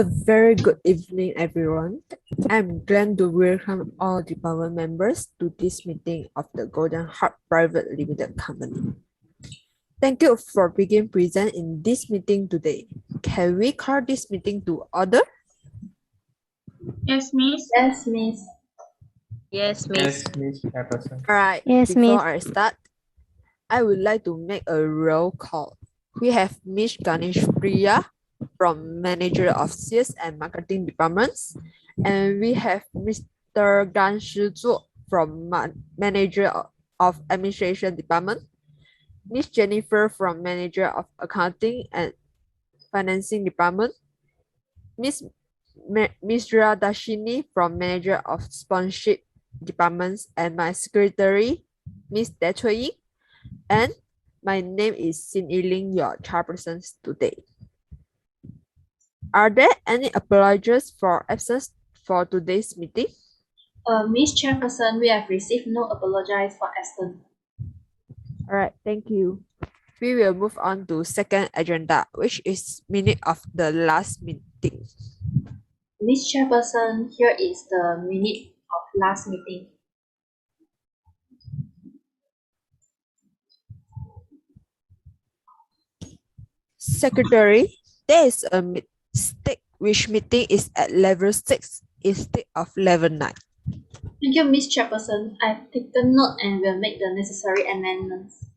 A very good evening, everyone. I'm glad to welcome all department members to this meeting of the Golden Heart Private Limited Company. Thank you for being present in this meeting today. Can we call this meeting to order? Yes, Miss. Yes, Miss. Yes, Miss. Yes, Miss Jefferson. All right, Yes, before Miss. I start, I would like to make a roll call. We have Ms. Ganesh Priya from Manager of Sales and Marketing Departments, and we have Mr. Gan Shizuo from Manager of Administration Department, Ms. Jennifer from Manager of Accounting and Financing Department, Ms. Radashini from Manager of Sponsorship Departments, and my secretary, Ms. Detui, and my name is Xin Yiling, your chairperson today. Are there any apologies for absence for today's meeting? Miss Chairperson, we have received no apologize for absence. All right, thank you. We will move on to second agenda, which is minute of the last meeting. Miss Chairperson, here is the minute of last meeting. Secretary, there is a mistake which meeting is at level 6 instead of level 9. Thank you, Miss Chairperson. I've taken note and will make the necessary amendments.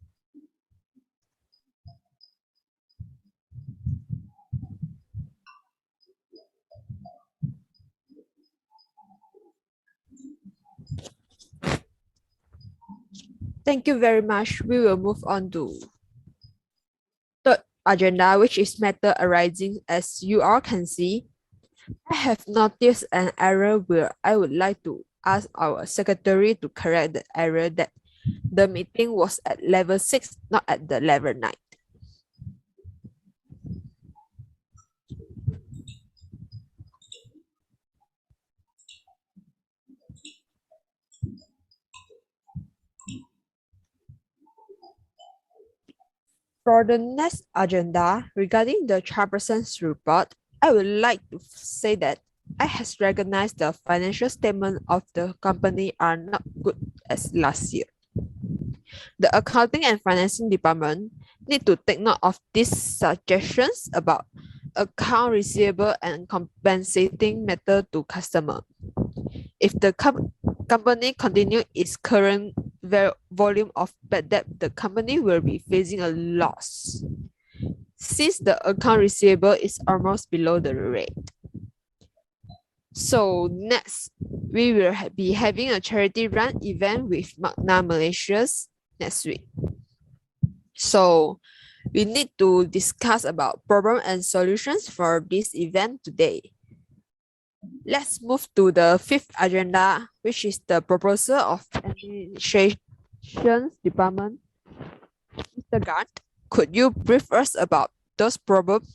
Thank you very much. We will move on to third agenda, which is matter arising. As you all can see, I have noticed an error where I would like to ask our secretary to correct the error that the meeting was at level 6, not at the level 9. For the next agenda, regarding the chairperson's report, I would like to say that I has recognized the financial statement of the company are not good as last year. The accounting and financing department need to take note of these suggestions about account receivable and compensating matter to customer. If the company continue its current volume of bad debt, the company will be facing a loss since the account receivable is almost below the rate. So next, we will be having a charity run event with Magna Malaysia next week. So we need to discuss about problem and solutions for this event today. Let's move to the fifth agenda, which is the proposal of administrations department. Mr. Gart, could you brief us about those problems?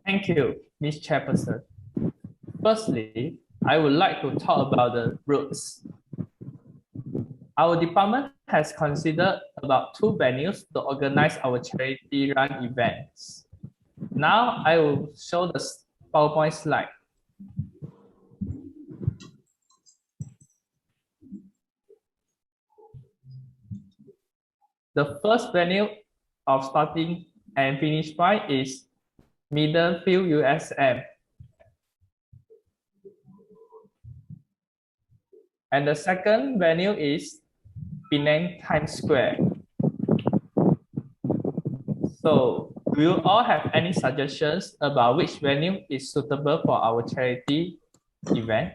Thank you, Miss Chairperson. Firstly, I would like to talk about the routes. Our department has considered about 2 venues to organize our charity run events. Now I will show the PowerPoint slide. The first venue of starting and finish point is Middlefield USM. And the second venue is Penang Times Square. So, do you all have any suggestions about which venue is suitable for our charity event?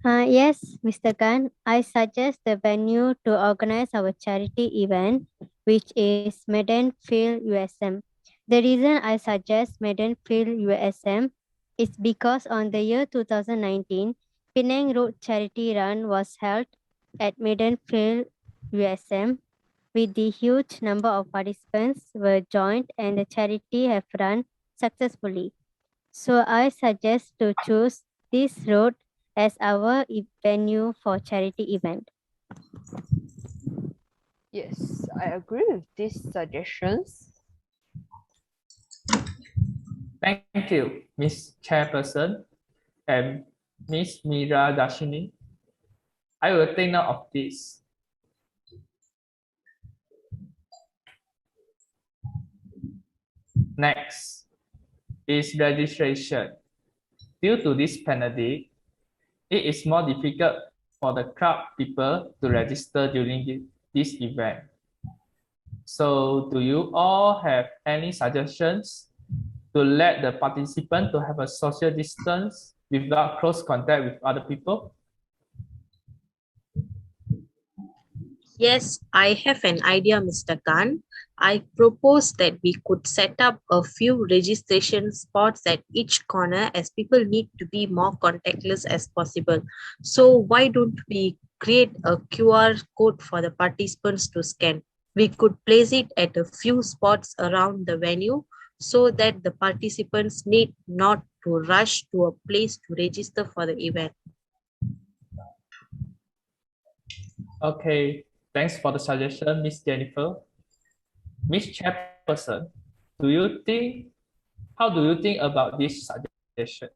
Yes, Mr. Khan, I suggest the venue to organize our charity event, which is Maidenfield USM. The reason I suggest Maidenfield USM is because on the year 2019, Penang Road Charity Run was held at Maidenfield USM. With the huge number of participants were joined and the charity have run successfully. So I suggest to choose this road as our venue for charity event. Yes, I agree with these suggestions. Thank you, Ms. Chairperson and Ms. Mira Dashini. I will take note of this. Next is registration. Due to this pandemic, it is more difficult for the crowd people to register during this event. So do you all have any suggestions to let the participant to have a social distance without close contact with other people? Yes, I have an idea, Mr. Khan. I propose that we could set up a few registration spots at each corner as people need to be more contactless as possible. So why don't we create a QR code for the participants to scan? We could place it at a few spots around the venue so that the participants need not to rush to a place to register for the event. Okay, thanks for the suggestion, Miss Jennifer. Miss Chairperson, how do you think about this suggestion?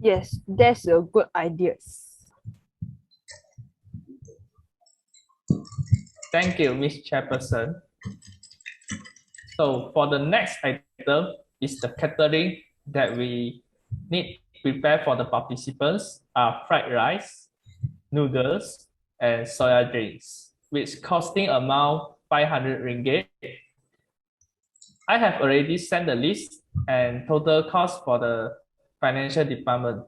Yes, that's a good idea. Thank you, Miss Chairperson. So for the next item is the catering that we need to prepare for the participants are fried rice, noodles, and soya drinks, which costing amount 500 ringgit. I have already sent the list and total cost for the financial department.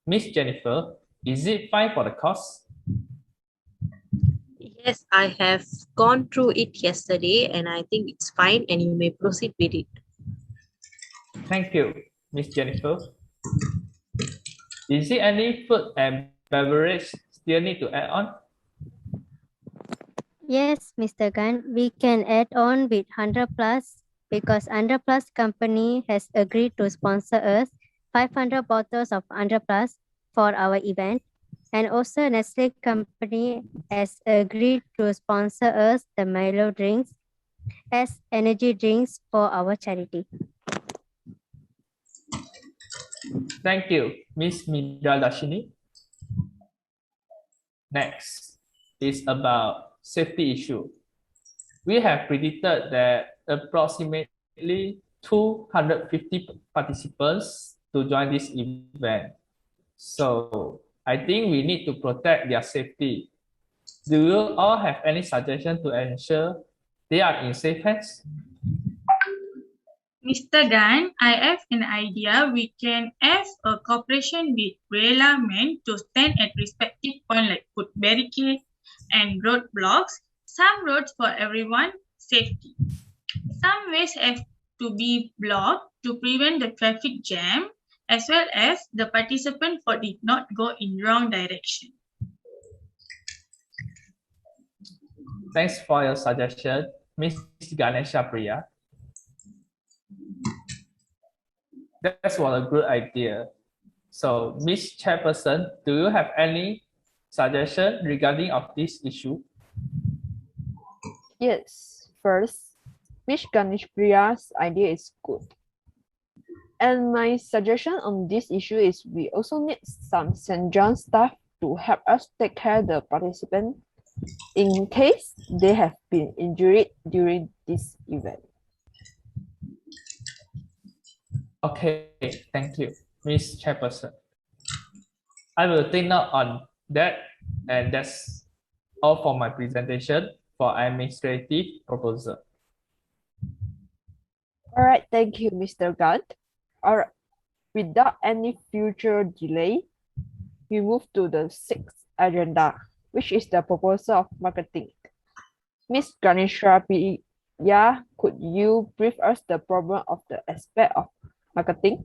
Miss Jennifer, is it fine for the cost? Yes, I have gone through it yesterday and I think it's fine and you may proceed with it. Thank you, Miss Jennifer. Is there any food and beverage still need to add on? Yes, Mr. Gan, we can add on with 100 plus because 100 plus company has agreed to sponsor us 500 bottles of 100 plus for our event. And also Nestle company has agreed to sponsor us the Milo drinks as energy drinks for our charity. Thank you, Miss Mira Dashini. Next is about safety issue. We have predicted that approximately 250 participants to join this event. So I think we need to protect their safety. Do you all have any suggestion to ensure they are in safe hands? Mr. Gan, I have an idea. We can have a cooperation with guerrilla men to stand at respective points like put barricades and roadblocks. Some roads for everyone, safety. Some ways have to be blocked to prevent the traffic jam as well as the participant for did not go in wrong direction. Thanks for your suggestion, Ms. Ganesha Priya. That was a good idea. So, Ms. Chairperson, do you have any suggestion regarding of this issue? Yes, first, Miss Ganeshpriya's idea is good. And my suggestion on this issue is we also need some St. John staff to help us take care of the participants in case they have been injured during this event. Okay, thank you, Ms. Chairperson. I will take note on that, and that's all for my presentation for administrative proposal. All right, thank you, Mr. Gant. All right, without any future delay, we move to the sixth agenda, which is the proposal of marketing. Ms. Ganesha Priya, could you brief us the problem of the aspect of marketing?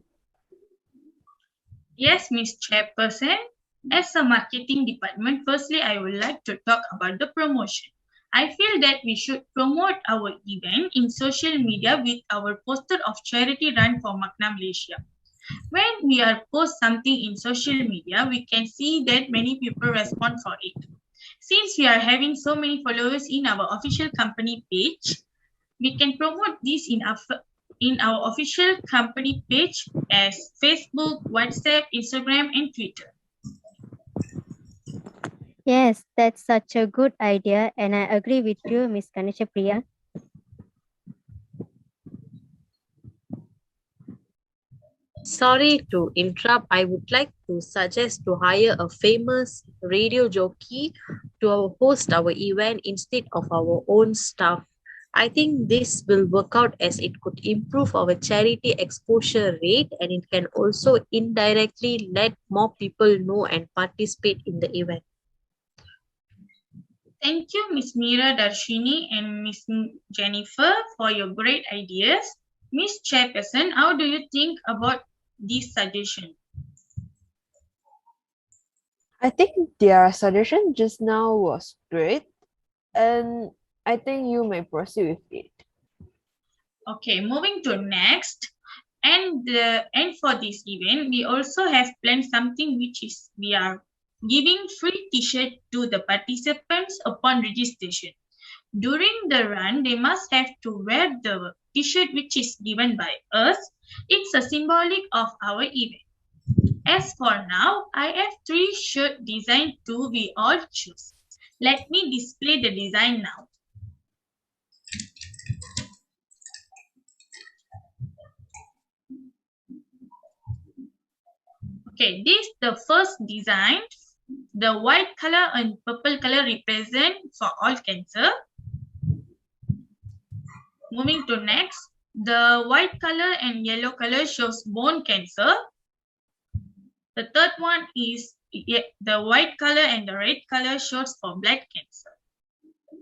Yes, Ms. Chairperson. As a marketing department, firstly, I would like to talk about the promotion. I feel that we should promote our event in social media with our poster of charity run for Magna Malaysia. When we are post something in social media, we can see that many people respond for it. Since we are having so many followers in our official company page, we can promote this in in our official company page as Facebook, WhatsApp, Instagram, and Twitter. Yes, that's such a good idea, and I agree with you, Miss Ganesha Priya. Sorry to interrupt. I would like to suggest to hire a famous radio jockey to host our event instead of our own staff. I think this will work out as it could improve our charity exposure rate, and it can also indirectly let more people know and participate in the event. Thank you, Miss Meera Darshini and Miss Jennifer, for your great ideas. Miss Chairperson, how do you think about this suggestion? I think their suggestion just now was great, and I think you may proceed with it. Okay, moving to next. And for this event, we also have planned something which is we are giving free t-shirt to the participants upon registration. During the run, they must have to wear the t-shirt which is given by us. It's a symbolic of our event. As for now, I have 3 shirt design to we all choose. Let me display the design now. Okay, this the first design. The white color and purple color represent for all cancer. Moving to next, the white color and yellow color shows bone cancer. The third one is the white color and the red color shows for blood cancer.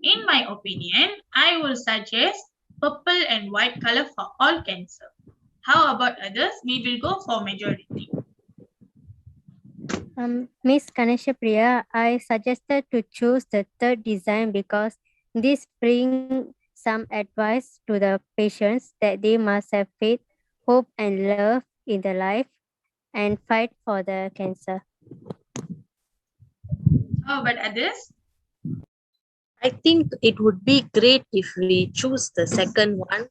In my opinion, I will suggest purple and white color for all cancer. How about others? We will go for majority. Miss Ganesha Priya, I suggested to choose the third design because this brings some advice to the patients that they must have faith, hope, and love in their life and fight for the cancer. How about others? I think it would be great if we choose the second one,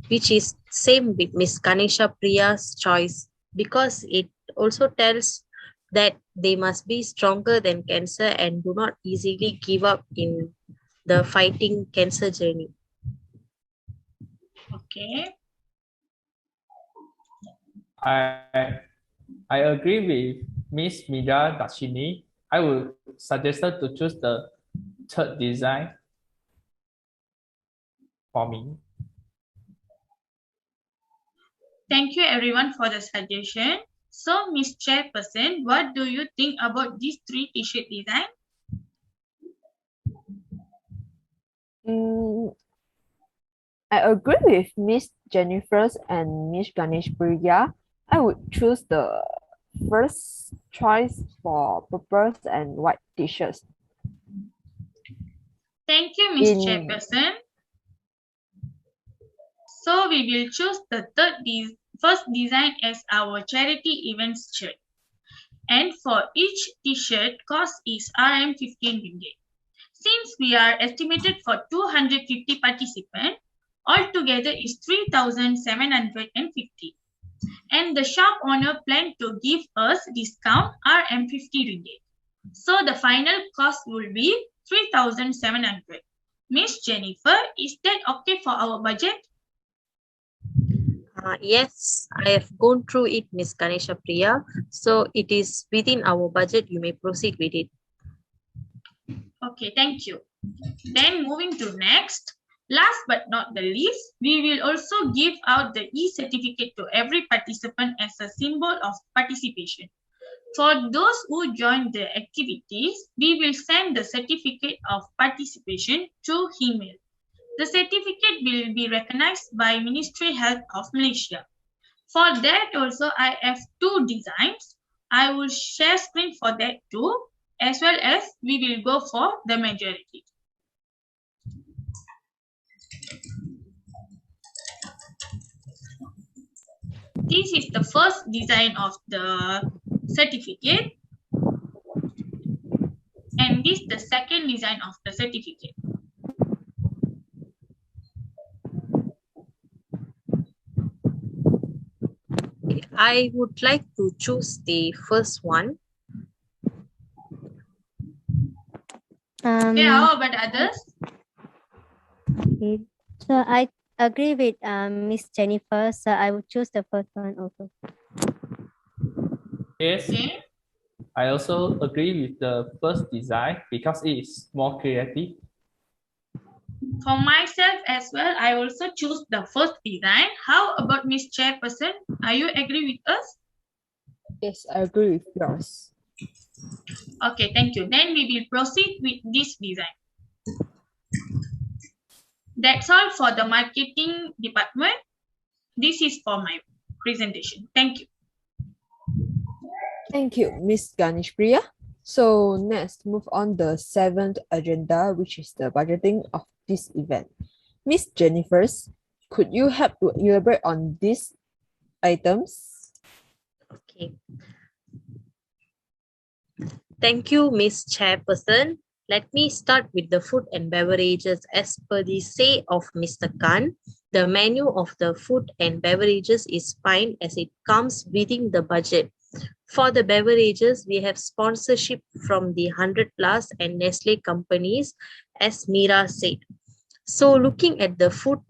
which is same with Miss Ganesha Priya's choice, because it also tells that they must be stronger than cancer and do not easily give up in the fighting cancer journey. Okay. I agree with Miss Meera Darshini. I would suggest her to choose the third design for me. Thank you everyone for the suggestion. So, Miss Chairperson, what do you think about these 3 t-shirt design? I agree with Miss Jennifer's and Miss Ganesh Priya. I would choose the first choice for purple and white t-shirts. Thank you, Miss Chairperson. So we will choose the first design as our charity events shirt. And for each t-shirt, cost is Rm 15 ringgit. Since we are estimated for 250 participants, altogether is 3,750. And the shop owner planned to give us discount Rm 50 ringgit. So the final cost will be 3,700. Miss Jennifer, is that okay for our budget? Yes, I have gone through it, Miss Ganesha Priya. So it is within our budget. You may proceed with it. Okay, thank you. Then moving to next. Last but not the least, we will also give out the e-certificate to every participant as a symbol of participation. For those who join the activities, we will send the certificate of participation through email. The certificate will be recognized by Ministry Health of Malaysia. For that also, I have 2 designs. I will share screen for that too, as well as we will go for the majority. This is the first design of the certificate, and this is the second design of the certificate. I would like to choose the first one. Okay, how about others? Okay. So I agree with Miss Jennifer. So I would choose the first one also. Yes, Okay. I also agree with the first design because it is more creative. For myself as well, I also choose the first design. How about Miss Chairperson? Are you agree with us? Yes, I agree with yours. Okay, thank you. Then we will proceed with this design. That's all for the marketing department. This is for my presentation. Thank you. Thank you, Miss Ganishpriya. So next, move on the seventh agenda, which is the budgeting of this event. Miss Jennifer, could you help to elaborate on these items? Okay. Thank you, Miss Chairperson. Let me start with the food and beverages. As per the say of Mr. Khan, the menu of the food and beverages is fine as it comes within the budget. For the beverages, we have sponsorship from the 100 Plus and Nestle companies, as Mira said. So looking at the food,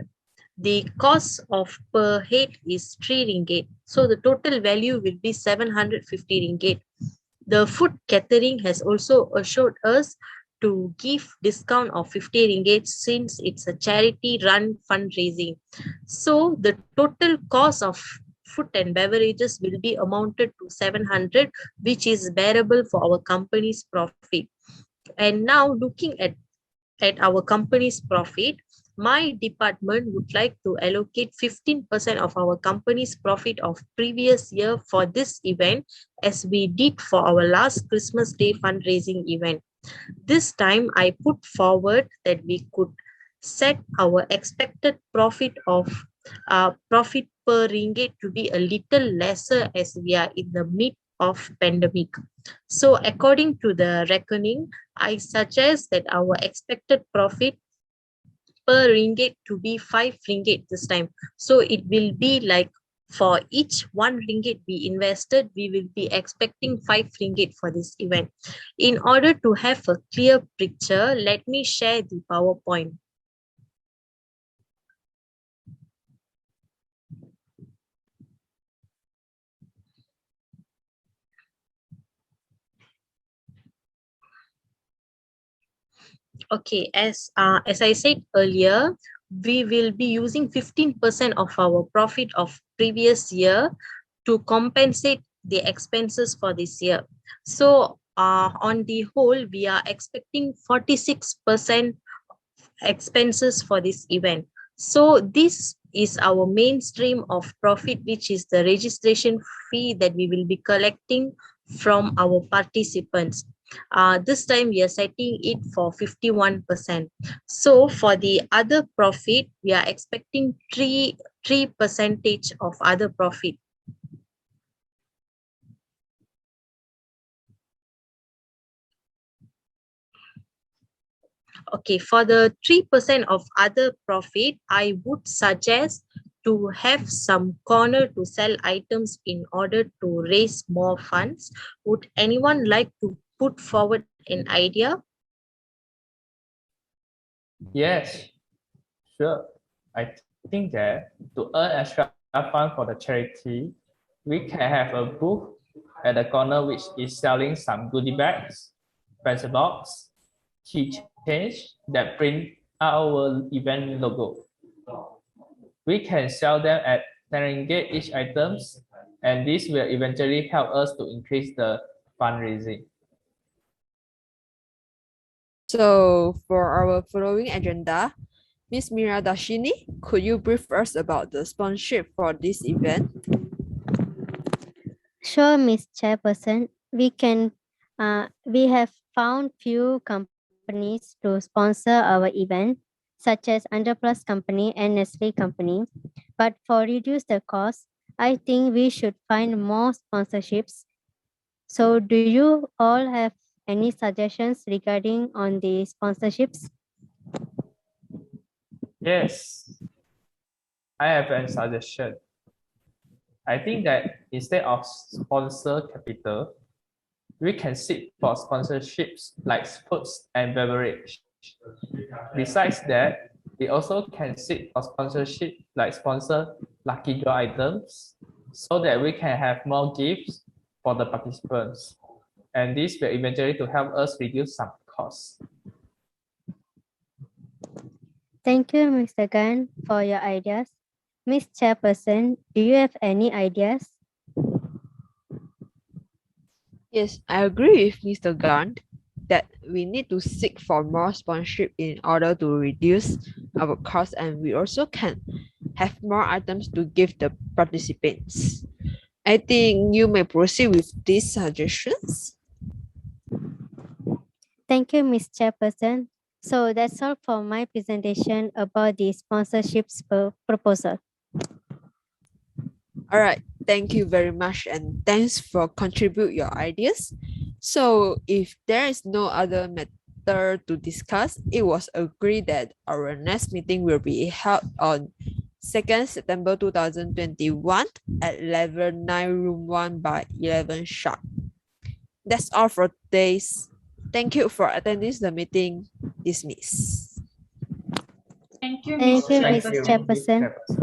the cost of per head is 3 ringgit. So the total value will be 750 ringgit. The food catering has also assured us to give discount of 50 ringgit since it's a charity run fundraising. So the total cost of food and beverages will be amounted to 700, which is bearable for our company's profit. And now looking at our company's profit, my department would like to allocate 15% of our company's profit of previous year for this event as we did for our last Christmas Day fundraising event. This time I put forward that we could set our expected profit per ringgit to be a little lesser as we are in the mid of pandemic. So according to the reckoning, I suggest that our expected profit per ringgit to be 5 ringgit this time. So it will be like for each 1 ringgit we invested, we will be expecting 5 ringgit for this event. In order to have a clear picture, let me share the PowerPoint. Okay, as I said earlier, we will be using 15% of our profit of previous year to compensate the expenses for this year. So on the whole, we are expecting 46% expenses for this event. So this is our mainstream of profit, which is the registration fee that we will be collecting from our participants. This time we are setting it for 51%. So for the other profit, we are expecting 3 percentage of other profit. Okay, for the 3% of other profit, I would suggest to have some corner to sell items in order to raise more funds. Would anyone like to put forward an idea? Yes, sure. I think that to earn extra fund for the charity, we can have a booth at the corner which is selling some goodie bags, pencil box, keychains that print our event logo. We can sell them at 10 ringgit each items, and this will eventually help us to increase the fundraising. So for our following agenda, Ms. Mira Dashini, could you brief us about the sponsorship for this event? Sure, Miss Chairperson. We have found few companies to sponsor our event, such as Under Plus Company and Nestle Company. But for reduce the cost, I think we should find more sponsorships. So do you all have any suggestions regarding on the sponsorships? Yes, I have a suggestion. I think that instead of sponsor capital, we can seek for sponsorships like foods and beverage. Besides that, we also can seek for sponsorship like sponsor lucky draw items so that we can have more gifts for the participants. And this will eventually to help us reduce some costs. Thank you, Mr. Gan, for your ideas. Ms. Chairperson, do you have any ideas? Yes, I agree with Mr. Gant that we need to seek for more sponsorship in order to reduce our costs, and we also can have more items to give the participants. I think you may proceed with these suggestions. Thank you, Ms. Chairperson. So that's all for my presentation about the sponsorships proposal. All right, thank you very much, and thanks for contribute your ideas. So if there is no other matter to discuss, it was agreed that our next meeting will be held on 2nd September 2021 at level 9 room 1 by 11 sharp. That's all for today's. Thank you for attending the meeting. Dismiss. Thank you, Thank Ms. you, Ms. Chairperson. Chairperson.